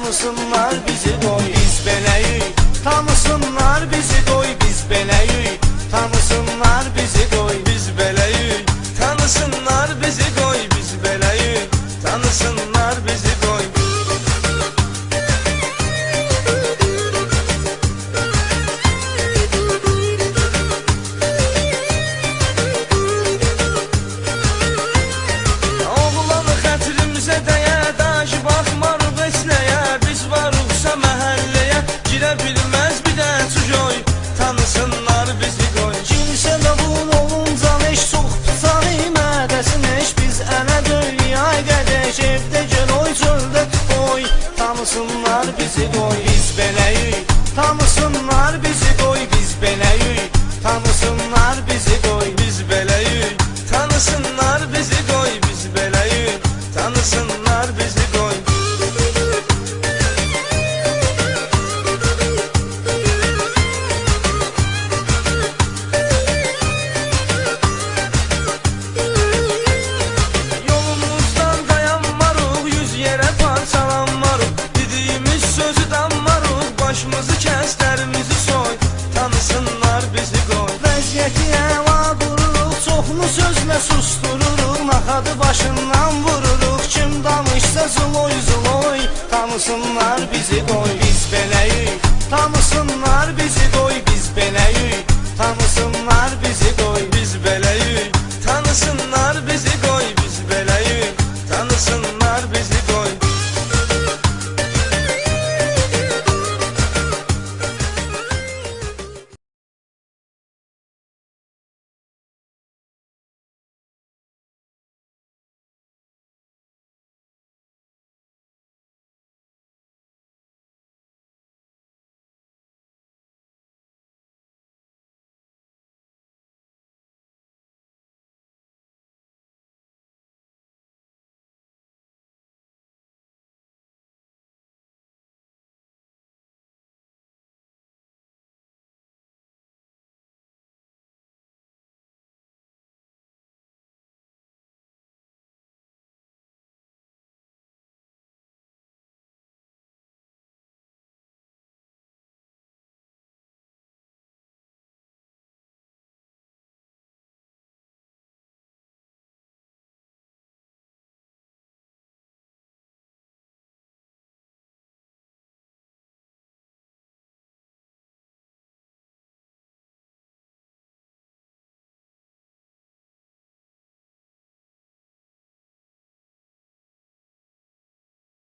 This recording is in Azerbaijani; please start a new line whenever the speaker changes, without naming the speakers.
tanısınlar bizi qoy. Biz beləyik, tanısınlar bizi qoy. Biz beləyik, tanısınlar bizi qoy. Biz beləyik, tanısınlar bizi qoy. Biz beləyik, tanısınlar bizi qoy. Oğlanı xətrimizə dəyə, daş baxmarıq heç nəyə. Biz varıqsa məhəlləyə, girə bilməz bir də çujoy. Tanısınlar bizi qoy. Kimsə də vur olunca neş, çox tutsan imədəsin eş. Biz ənə dünyaya qədəş, evdə gəl oy, çöldə oy. Tanısınlar bizi qoy. Biz beləyik, tanısınlar bizi qoy. Biz beləyik, tanısınlar bizi qoy. Biz beləyik, tanısınlar bizi qoy. Biz beləyik, tanısınlar bizi qoy. Yolumuzdan dayanmarıq, yüz yerə parçalanmarıq. Dediyimiz sözü danmarıq, başımızı kəslərimizi soy. Tanısınlar bizi qoy. Vəziyyəti əla qururuq, çoxunu sözlə sustururuq. Naxadı başından vururuq, kim danışsa zıloy zıloy. Tanısınlar bizi qoy. Biz beləyik, tanısınlar bizi qoy. Biz beləyik,